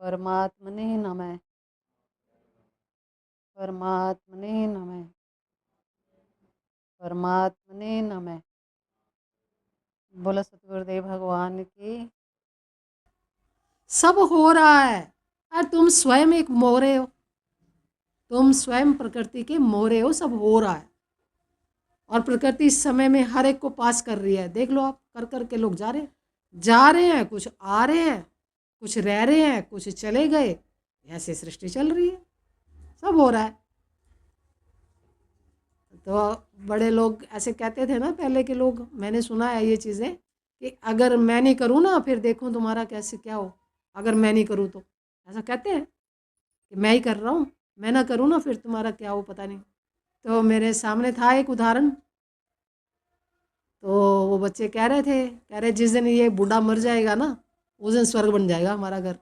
परमात्मने नमः। परमात्मने नमः। परमात्मने नमः। बोलो सतगुरुदेव भगवान की। सब हो रहा है और तुम स्वयं एक मोहरे हो। तुम स्वयं प्रकृति के मोहरे हो। सब हो रहा है और प्रकृति इस समय में हर एक को पास कर रही है। देख लो आप, कर कर के लोग जा रहे हैं, कुछ आ रहे हैं, कुछ रह रहे हैं, कुछ चले गए। ऐसे सृष्टि चल रही है, सब हो रहा है। तो बड़े लोग ऐसे कहते थे ना, पहले के लोग, मैंने सुना है ये चीज़ें, कि अगर मैं नहीं करूँ ना फिर देखूँ तुम्हारा कैसे क्या हो। अगर मैं नहीं करूँ तो, ऐसा कहते हैं कि मैं ही कर रहा हूँ, मैं ना करूँ ना फिर तुम्हारा क्या हो पता नहीं। तो मेरे सामने था एक उदाहरण। तो वो बच्चे कह रहे जिस दिन ये बूढ़ा मर जाएगा ना, उस दिन स्वर्ग बन जाएगा हमारा घर।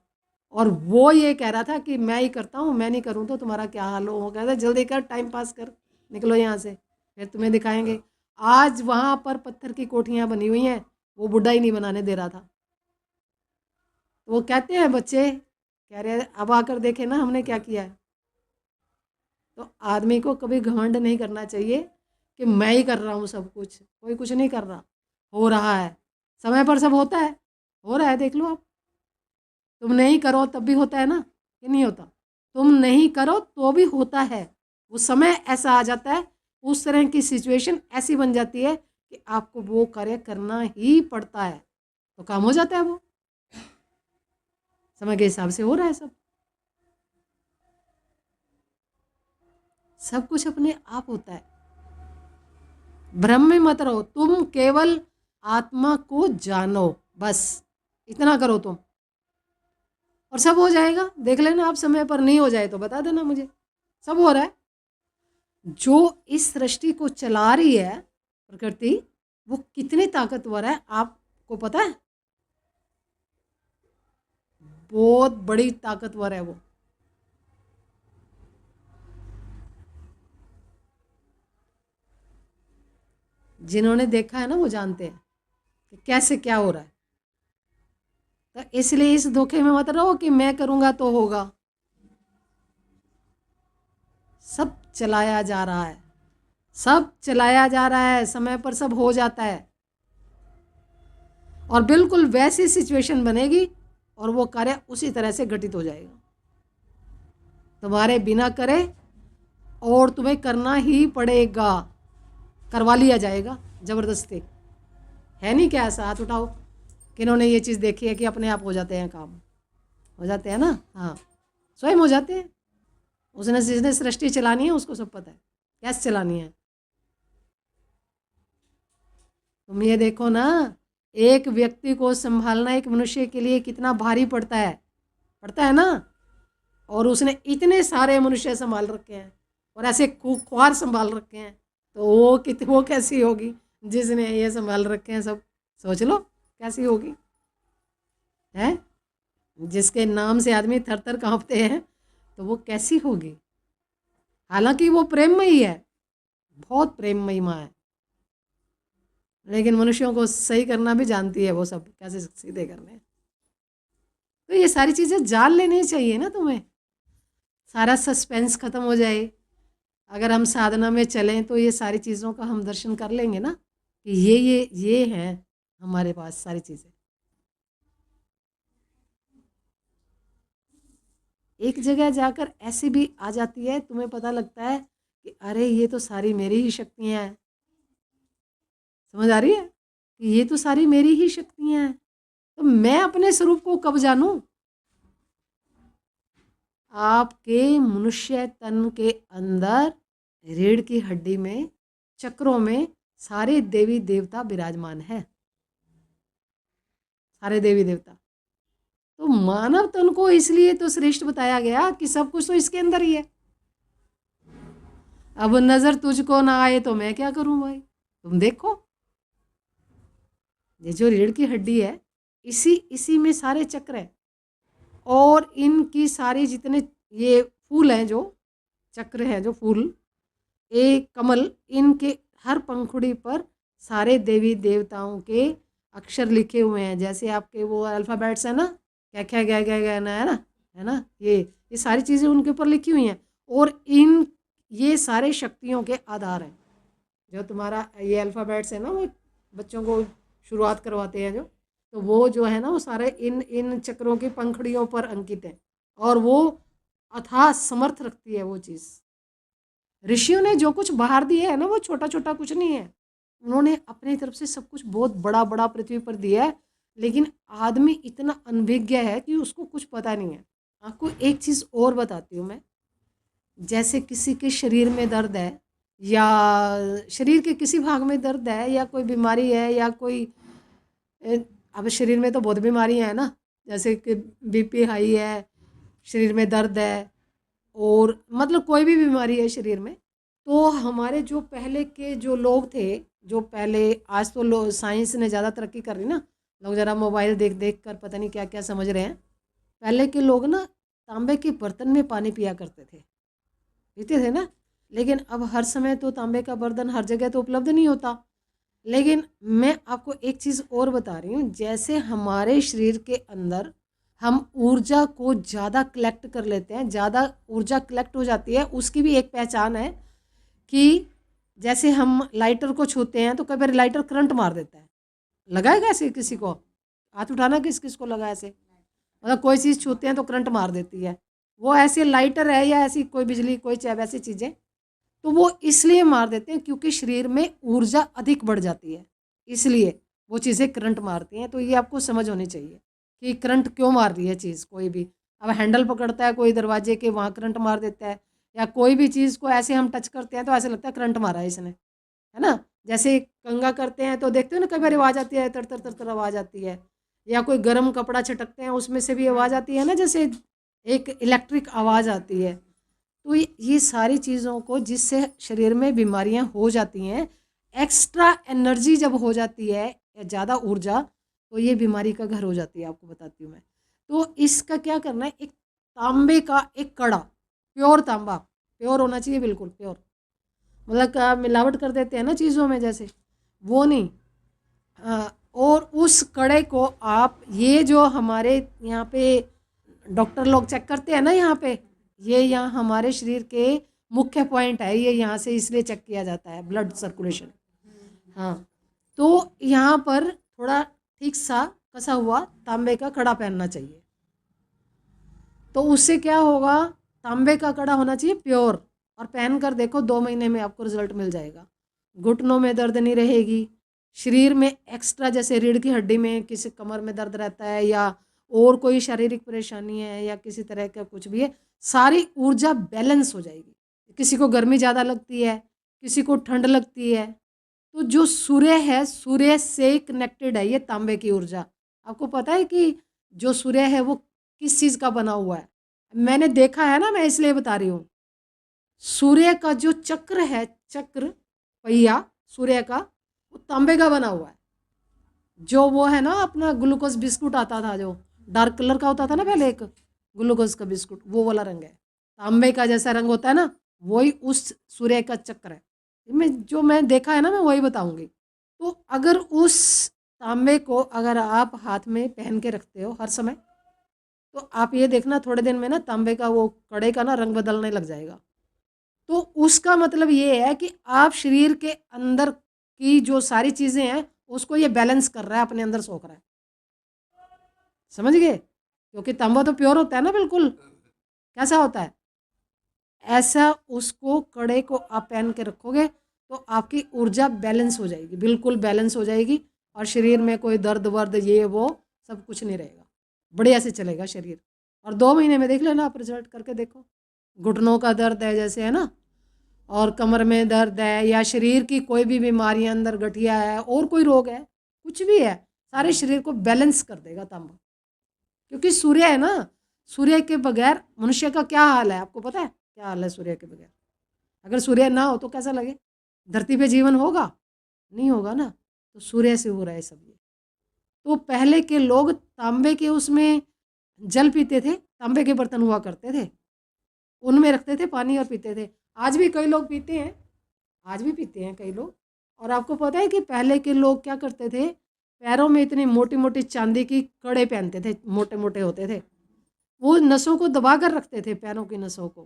और वो ये कह रहा था कि मैं ही करता हूँ, मैं नहीं करूँ तो तुम्हारा क्या हाल हो। वो कह रहे जल्दी कर, टाइम पास कर, निकलो यहाँ से, फिर तुम्हें दिखाएंगे। आज वहाँ पर पत्थर की कोठियाँ बनी हुई हैं, वो बुढ़ा ही नहीं बनाने दे रहा था। तो वो कहते हैं बच्चे, कह रहे अब आकर देखे ना हमने क्या किया है। तो आदमी को कभी घमंड नहीं करना चाहिए कि मैं ही कर रहा हूँ सब कुछ। कोई कुछ नहीं कर रहा, हो रहा है। समय पर सब होता है, हो रहा है, देख लो आप। तुम नहीं करो तब भी होता है ना, कि नहीं होता? तुम नहीं करो तो भी होता है। वो समय ऐसा आ जाता है, उस तरह की सिचुएशन ऐसी बन जाती है कि आपको वो कार्य करना ही पड़ता है, तो काम हो जाता है। वो समय के हिसाब से हो रहा है सब। सब कुछ अपने आप होता है। भ्रम में मत रहो, तुम केवल आत्मा को जानो, बस इतना करो तुम, और सब हो जाएगा। देख लेना आप, समय पर नहीं हो जाए तो बता देना मुझे। सब हो रहा है। जो इस सृष्टि को चला रही है प्रकृति, वो कितनी ताकतवर है आपको पता है? बहुत बड़ी ताकतवर है वो। जिन्होंने देखा है ना वो जानते हैं कि कैसे क्या हो रहा है। तो इसलिए इस धोखे में मत रहो कि मैं करूंगा तो होगा। सब चलाया जा रहा है, सब चलाया जा रहा है, समय पर सब हो जाता है। और बिल्कुल वैसी सिचुएशन बनेगी और वो कार्य उसी तरह से घटित हो जाएगा, तुम्हारे बिना करे। और तुम्हें करना ही पड़ेगा, करवा लिया जाएगा ज़बरदस्ती। है नहीं क्या ऐसा? हाथ उठाओ किन्होंने ये चीज़ देखी है कि अपने आप हो जाते हैं काम। हो जाते हैं ना, हाँ, स्वयं हो जाते हैं। उसने जिसने सृष्टि चलानी है उसको सब पता है कैसे चलानी है। तुम ये देखो ना, एक व्यक्ति को संभालना एक मनुष्य के लिए कितना भारी पड़ता है ना। और उसने इतने सारे मनुष्य संभाल रखे हैं और ऐसे खुआर संभाल रखे हैं, तो वो कैसी होगी जिसने ये संभाल रखे हैं सब। सोच लो कैसी होगी, है? जिसके नाम से आदमी थर थर कांपते हैं, तो वो कैसी होगी। हालांकि वो प्रेममयी है, बहुत प्रेममयी माँ है, लेकिन मनुष्यों को सही करना भी जानती है वो, सब कैसे सीधे करने। तो ये सारी चीज़ें जान लेनी चाहिए ना तुम्हें, सारा सस्पेंस खत्म हो जाए। अगर हम साधना में चलें तो ये सारी चीज़ों का हम दर्शन कर लेंगे ना, कि ये हैं हमारे पास सारी चीज़ें। एक जगह जाकर ऐसी भी आ जाती है, तुम्हें पता लगता है कि अरे ये तो सारी मेरी ही शक्तियाँ हैं। समझ आ रही है कि ये तो सारी मेरी ही शक्तियाँ हैं। तो मैं अपने स्वरूप को कब जानूं? आपके मनुष्य तन के अंदर, रीढ़ की हड्डी में, चक्रों में सारे देवी देवता विराजमान है, सारे देवी देवता। तो मानव तन को इसलिए तो श्रेष्ठ बताया गया कि सब कुछ तो इसके अंदर ही है। अब नजर तुझको ना आए तो मैं क्या करूं भाई? तुम देखो, ये जो रीढ़ की हड्डी है, इसी इसी में सारे चक्र है। और इनकी सारी जितने ये फूल हैं, जो चक्र हैं, जो फूल, एक कमल, इनके हर पंखुड़ी पर सारे देवी देवताओं के अक्षर लिखे हुए हैं। जैसे आपके वो अल्फ़ाबेट्स है ना, क्या क्या क्या क्या क्या ना, है ना, है ना। ये सारी चीज़ें उनके ऊपर लिखी हुई हैं और ये सारे शक्तियों के आधार हैं। जो तुम्हारा ये अल्फ़ाबेट्स है ना, वो बच्चों को शुरुआत करवाते हैं जो, तो वो जो है ना वो सारे इन इन चक्रों की पंखुड़ियों पर अंकित है और वो अथाह समर्थ रखती है वो चीज़। ऋषियों ने जो कुछ बाहर दिया है ना वो छोटा छोटा कुछ नहीं है, उन्होंने अपनी तरफ से सब कुछ बहुत बड़ा बड़ा पृथ्वी पर दिया है, लेकिन आदमी इतना अनभिज्ञ है कि उसको कुछ पता नहीं है। आपको एक चीज़ और बताती हूँ मैं, जैसे किसी के शरीर में दर्द है या शरीर के किसी भाग में दर्द है या कोई बीमारी है या कोई अब शरीर में तो बहुत बीमारियां हैं ना, जैसे कि बीपी हाई है, शरीर में दर्द है और मतलब कोई भी बीमारी है शरीर में, तो हमारे जो पहले के जो लोग थे, जो पहले, आज तो लोग साइंस ने ज़्यादा तरक्की कर रही ना, लोग ज़रा मोबाइल देख देख कर पता नहीं क्या क्या समझ रहे हैं। पहले के लोग ना तांबे के बर्तन में पानी पिया करते थे, पीते थे ना, लेकिन अब हर समय तो तांबे का बर्तन हर जगह तो उपलब्ध नहीं होता। लेकिन मैं आपको एक चीज़ और बता रही हूँ, जैसे हमारे शरीर के अंदर हम ऊर्जा को ज़्यादा कलेक्ट कर लेते हैं, ज़्यादा ऊर्जा कलेक्ट हो जाती है, उसकी भी एक पहचान है कि जैसे हम लाइटर को छूते हैं तो कई बार लाइटर करंट मार देता है। लगाएगा ऐसे किसी को, हाथ उठाना किस किस को लगा ऐसे, मतलब कोई चीज़ छूते हैं तो करंट मार देती है, वो ऐसे लाइटर है या ऐसी कोई बिजली कोई चाहे वैसी चीज़ें, तो वो इसलिए मार देते हैं क्योंकि शरीर में ऊर्जा अधिक बढ़ जाती है, इसलिए वो चीज़ें करंट मारती हैं। तो ये आपको समझ होनी चाहिए कि करंट क्यों मार रही है चीज़ कोई भी। अब हैंडल पकड़ता है कोई दरवाजे के, वहाँ करंट मार देता है, या कोई भी चीज़ को ऐसे हम टच करते हैं तो ऐसे लगता है करंट मारा है इसने, है ना। जैसे कंघा करते हैं तो देखते हो ना कई बार आवाज़ आती है, तर तर तर तर आवाज़ आती है, या कोई गर्म कपड़ा छिटकते हैं उसमें से भी आवाज़ आती है ना, जैसे एक इलेक्ट्रिक आवाज़ आती है। तो ये सारी चीज़ों को, जिससे शरीर में बीमारियां हो जाती हैं, एक्स्ट्रा एनर्जी जब हो जाती है या ज़्यादा ऊर्जा, तो ये बीमारी का घर हो जाती है, आपको बताती हूँ मैं। तो इसका क्या करना है, एक तांबे का एक कड़ा, प्योर तांबा, प्योर होना चाहिए बिल्कुल प्योर, मतलब का मिलावट कर देते हैं ना चीज़ों में जैसे, वो नहीं। और उस कड़े को आप, ये जो हमारे यहाँ पे डॉक्टर लोग चेक करते हैं ना यहाँ पे, ये यहाँ हमारे शरीर के मुख्य पॉइंट है, ये यहाँ से इसलिए चेक किया जाता है ब्लड सर्कुलेशन। हाँ, तो यहाँ पर थोड़ा ठीक सा कसा हुआ तांबे का कड़ा पहनना चाहिए। तो उससे क्या होगा, तांबे का कड़ा होना चाहिए प्योर, और पहन कर देखो 2 महीने में आपको रिजल्ट मिल जाएगा। घुटनों में दर्द नहीं रहेगी, शरीर में एक्स्ट्रा जैसे रीढ़ की हड्डी में किसी कमर में दर्द रहता है या और कोई शारीरिक परेशानी है या किसी तरह का कुछ भी है, सारी ऊर्जा बैलेंस हो जाएगी। किसी को गर्मी ज़्यादा लगती है, किसी को ठंड लगती है, तो जो सूर्य है, सूर्य से कनेक्टेड है ये तांबे की ऊर्जा। आपको पता है कि जो सूर्य है वो किस चीज़ का बना हुआ है, मैंने देखा है ना, मैं इसलिए बता रही हूँ। सूर्य का जो चक्र है, चक्र पहिया सूर्य का, वो तांबे का बना हुआ है। जो वो है ना अपना ग्लूकोज बिस्कुट आता था जो डार्क कलर का होता था ना पहले, एक ग्लूकोज का बिस्कुट, वो वाला रंग है, तांबे का जैसा रंग होता है ना, वही उस सूर्य का चक्र है। मैं देखा है ना, मैं वही बताऊंगी। तो अगर उस तांबे को अगर आप हाथ में पहन के रखते हो हर समय, तो आप ये देखना थोड़े दिन में ना तांबे का वो कड़े का ना रंग बदलने लग जाएगा। तो उसका मतलब ये है कि आप शरीर के अंदर की जो सारी चीज़ें हैं उसको ये बैलेंस कर रहा है, अपने अंदर सोख रहा है, समझ गए। क्योंकि तांबा तो प्योर होता है ना बिल्कुल, कैसा होता है ऐसा, उसको कड़े को आप पहन के रखोगे तो आपकी ऊर्जा बैलेंस हो जाएगी, बिल्कुल बैलेंस हो जाएगी, और शरीर में कोई दर्द वर्द ये वो सब कुछ नहीं रहेगा, बढ़िया से चलेगा शरीर। और 2 महीने में देख लेना, आप रिजल्ट करके देखो। घुटनों का दर्द है जैसे, है ना, और कमर में दर्द है, या शरीर की कोई भी बीमारी अंदर गठिया है और कोई रोग है, कुछ भी है, सारे शरीर को बैलेंस कर देगा तांबा। क्योंकि सूर्य है ना, सूर्य के बगैर मनुष्य का क्या हाल है, आपको पता है क्या हाल है सूर्य के बगैर। अगर सूर्य ना हो तो कैसा लगे, धरती पे जीवन होगा, नहीं होगा ना। तो सूर्य से हो रहा है सब ये। तो पहले के लोग तांबे के उसमें जल पीते थे, तांबे के बर्तन हुआ करते थे, उनमें रखते थे पानी और पीते थे। आज भी कई लोग पीते हैं, आज भी पीते हैं कई लोग। और आपको पता है कि पहले के लोग क्या करते थे, पैरों में इतनी मोटी मोटी चांदी की कड़े पहनते थे, मोटे मोटे होते थे, वो नसों को दबा कर रखते थे, पैरों की नसों को।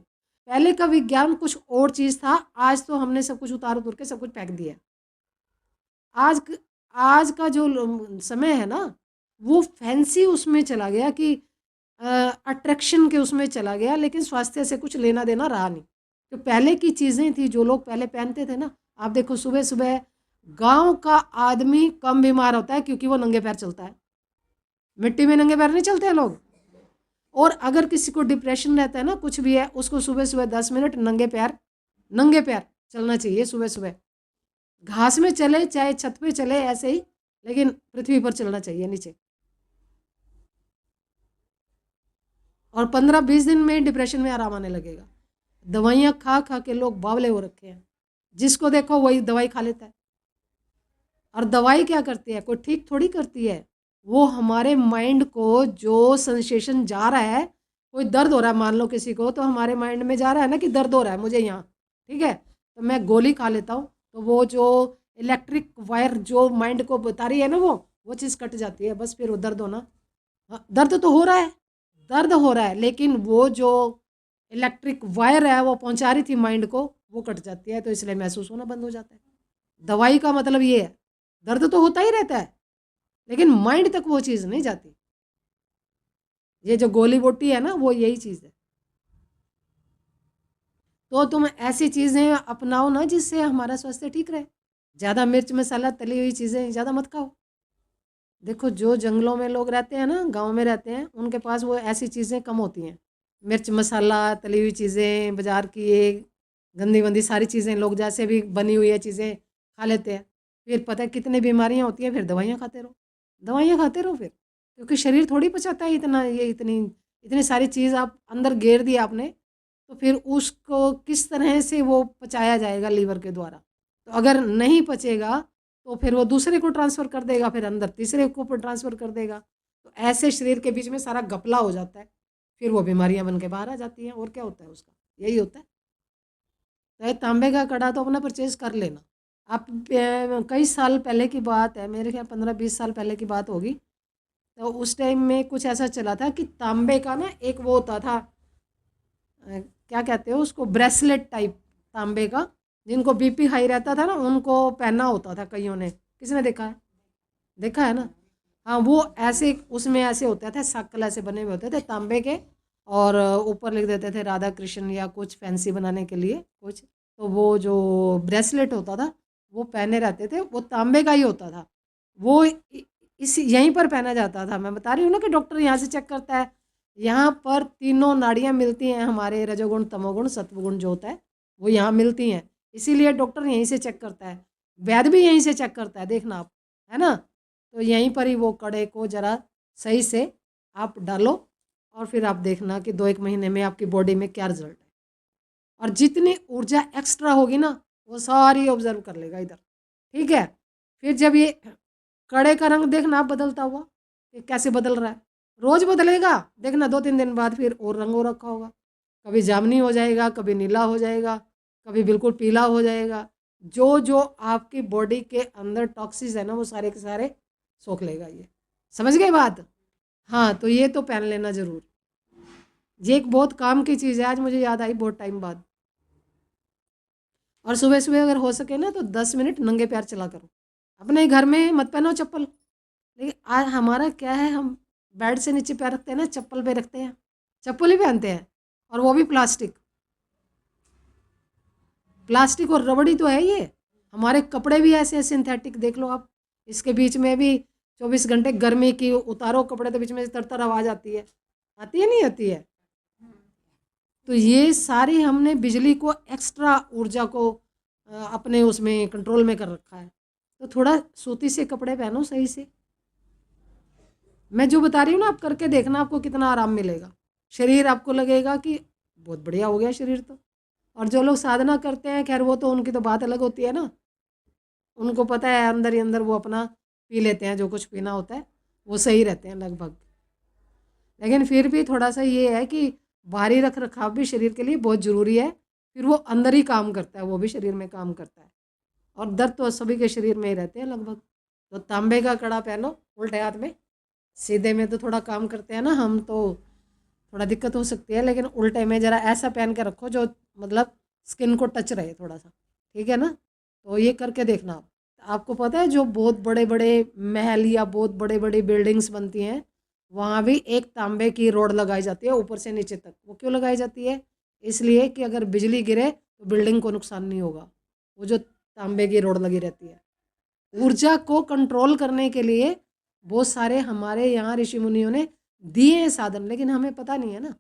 पहले का विज्ञान कुछ और चीज़ था, आज तो हमने सब कुछ उतार उतर के सब कुछ फेंक दिया। आज आज का जो समय है ना, वो फैंसी उसमें चला गया कि अट्रैक्शन के उसमें चला गया, लेकिन स्वास्थ्य से कुछ लेना देना रहा नहीं। तो पहले की चीज़ें थी जो लोग पहले पहनते थे ना, आप देखो सुबह सुबह गांव का आदमी कम बीमार होता है क्योंकि वो नंगे पैर चलता है। मिट्टी में नंगे पैर नहीं चलते हैं लोग। और अगर किसी को डिप्रेशन रहता है ना, कुछ भी है, उसको सुबह सुबह 10 मिनट नंगे पैर चलना चाहिए सुबह सुबह। घास में चले चाहे छत पे चले ऐसे ही, लेकिन पृथ्वी पर चलना चाहिए नीचे। और 15-20 दिन में डिप्रेशन में आराम आने लगेगा। दवाइयाँ खा खा के लोग बावले हो रखे हैं, जिसको देखो वही दवाई खा लेता है। और दवाई क्या करती है, कोई ठीक थोड़ी करती है। वो हमारे माइंड को जो सेंसेशन जा रहा है, कोई दर्द हो रहा है मान लो किसी को, तो हमारे माइंड में जा रहा है ना कि दर्द हो रहा है मुझे यहाँ, ठीक है, तो मैं गोली खा लेता हूँ, तो वो जो इलेक्ट्रिक वायर जो माइंड को बता रही है ना, वो चीज़ कट जाती है, बस फिर वो दर्द होना। हाँ, दर्द तो हो रहा है, दर्द हो रहा है, लेकिन वो जो इलेक्ट्रिक वायर है वो पहुंचा रही थी माइंड को, वो कट जाती है, तो इसलिए महसूस होना बंद हो जाता है। दवाई का मतलब ये है, दर्द तो होता ही रहता है, लेकिन माइंड तक वो चीज़ नहीं जाती। ये जो गोली बोटी है ना, वो यही चीज़ है। तो तुम ऐसी चीज़ें अपनाओ ना जिससे हमारा स्वास्थ्य ठीक रहे। ज़्यादा मिर्च मसाला तली हुई चीज़ें ज़्यादा मत खाओ। देखो जो जंगलों में लोग रहते हैं ना, गांव में रहते हैं, उनके पास वो ऐसी चीज़ें कम होती हैं। मिर्च मसाला तली हुई चीज़ें, बाज़ार की ये गंदी वंदी सारी चीज़ें लोग जैसे भी बनी हुई है चीज़ें खा लेते हैं। फिर पता है कितनी बीमारियां होती हैं, फिर दवाइयाँ खाते रहो, दवाइयाँ खाते रहो फिर, क्योंकि शरीर थोड़ी पचाता है इतना, ये इतनी इतनी सारी चीज़ आप अंदर घेर दी आपने, तो फिर उसको किस तरह से वो पचाया जाएगा लीवर के द्वारा। तो अगर नहीं पचेगा तो फिर वो दूसरे को ट्रांसफ़र कर देगा, फिर अंदर तीसरे को ट्रांसफ़र कर देगा, तो ऐसे शरीर के बीच में सारा घपला हो जाता है, फिर वो बीमारियां बन के बाहर आ जाती हैं। और क्या होता है उसका, यही होता है। तो ये तांबे का कड़ा तो अपना परचेज़ कर लेना आप। कई साल पहले की बात है, मेरे ख्याल 15-20 साल पहले की बात होगी, तो उस टाइम में कुछ ऐसा चला था कि तांबे का ना एक वो होता था, क्या कहते हो उसको, ब्रेसलेट टाइप तांबे का, जिनको बीपी हाई रहता था ना उनको पहनना होता था कईयों ने। किसने देखा है, देखा है ना। हाँ, वो ऐसे उसमें ऐसे होते थे, शक्ल ऐसे बने हुए होते थे तांबे के, और ऊपर लिख देते थे राधा कृष्ण या कुछ फैंसी बनाने के लिए कुछ। तो वो जो ब्रेसलेट होता था वो पहने रहते थे, वो तांबे का ही होता था। वो इस यहीं पर पहना जाता था। मैं बता रही हूँ ना कि डॉक्टर यहाँ से चेक करता है, यहाँ पर तीनों नाड़ियाँ मिलती हैं, हमारे रजोगुण तमोगुण सत्वगुण जो होता है वो यहाँ मिलती हैं, इसीलिए डॉक्टर यहीं से चेक करता है, वैद्य भी यहीं से चेक करता है, देखना आप, है ना। तो यहीं पर ही वो कड़े को ज़रा सही से आप डालो, और फिर आप देखना कि 2-1 महीने में आपकी बॉडी में क्या रिजल्ट है। और जितनी ऊर्जा एक्स्ट्रा होगी ना, वो सारी ऑब्जर्व कर लेगा इधर, ठीक है। फिर जब ये कड़े का रंग देखना आप बदलता हुआ कि कैसे बदल रहा है, रोज़ बदलेगा, देखना 2-3 दिन बाद फिर और रंग हो रखा होगा, कभी जामनी हो जाएगा, कभी नीला हो जाएगा, कभी बिल्कुल पीला हो जाएगा। जो जो आपकी बॉडी के अंदर टॉक्सिस है ना, वो सारे के सारे सोख लेगा ये। समझ गए बात। हाँ, तो ये तो पहन लेना ज़रूर, ये एक बहुत काम की चीज़ है, आज मुझे याद आई बहुत टाइम बाद। और सुबह सुबह अगर हो सके ना तो 10 मिनट नंगे पैर चला करो। अपने घर में मत पहनो चप्पल, लेकिन आज हमारा क्या है, हम बेड से नीचे पैर रखते हैं ना, चप्पल पे रखते हैं, चप्पल ही पहनते हैं, और वो भी प्लास्टिक। प्लास्टिक और रबड़ी तो है ये। हमारे कपड़े भी ऐसे हैं सिंथेटिक, देख लो आप, इसके बीच में भी 24 घंटे गर्मी की उतारो कपड़े तो बीच में तर आवाज़ आती है, आती है नहीं आती है। तो ये सारी हमने बिजली को, एक्स्ट्रा ऊर्जा को अपने उसमें कंट्रोल में कर रखा है। तो थोड़ा सूती से कपड़े पहनो सही से। मैं जो बता रही हूँ ना, आप करके देखना, आपको कितना आराम मिलेगा। शरीर आपको लगेगा कि बहुत बढ़िया हो गया शरीर तो। और जो लोग साधना करते हैं, खैर वो तो उनकी तो बात अलग होती है ना, उनको पता है अंदर ही अंदर वो अपना पी लेते हैं जो कुछ पीना होता है, वो सही रहते हैं लगभग। लेकिन फिर भी थोड़ा सा ये है कि बाहरी रख रखाव भी शरीर के लिए बहुत ज़रूरी है, फिर वो अंदर ही काम करता है, वो भी शरीर में काम करता है। और दर्द तो सभी के शरीर में ही रहते हैं लगभग। तो तांबे का कड़ा पहनो उल्टे हाथ में, सीधे में तो थोड़ा काम करते हैं ना हम, तो थोड़ा दिक्कत हो सकती है, लेकिन उल्टे में ज़रा ऐसा पहन के रखो जो मतलब स्किन को टच रहे थोड़ा सा, ठीक है ना। तो ये करके देखना आप। आपको पता है जो बहुत बड़े बड़े महल या बहुत बड़े बड़ी बिल्डिंग्स बनती हैं, वहाँ भी एक तांबे की रोड लगाई जाती है ऊपर से नीचे तक। वो क्यों लगाई जाती है? इसलिए कि अगर बिजली गिरे तो बिल्डिंग को नुकसान नहीं होगा। वो जो तांबे की रोड लगी रहती है, ऊर्जा को कंट्रोल करने के लिए बहुत सारे हमारे यहाँ ऋषि मुनियों ने दिए हैं साधन, लेकिन हमें पता नहीं है ना,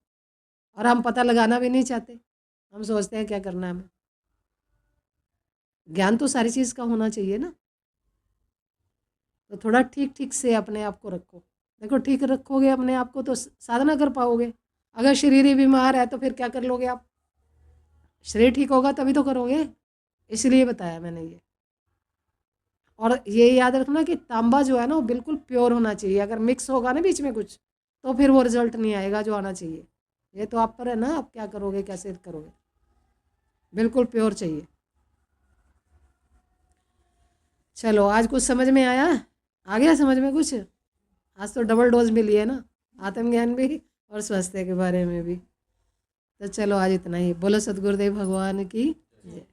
और हम पता लगाना भी नहीं चाहते। हम सोचते हैं क्या करना है हमें। ज्ञान तो सारी चीज़ का होना चाहिए ना। तो थोड़ा ठीक ठीक से अपने आप को रखो। देखो ठीक रखोगे अपने आप को तो साधना कर पाओगे। अगर शरीर ही बीमार है तो फिर क्या कर लोगे आप? शरीर ठीक होगा तभी तो करोगे, इसलिए बताया मैंने ये। और ये याद रखना कि तांबा जो है ना वो बिल्कुल प्योर होना चाहिए। अगर मिक्स होगा ना बीच में कुछ, तो फिर वो रिजल्ट नहीं आएगा जो आना चाहिए। ये तो आप पर है ना, आप क्या करोगे, कैसे करोगे। बिल्कुल प्योर चाहिए। चलो आज कुछ समझ में आया? आ गया समझ में कुछ? आज तो डबल डोज मिली है ना, आत्मज्ञान भी और स्वास्थ्य के बारे में भी। तो चलो आज इतना ही। बोलो सतगुरुदेव भगवान की जय।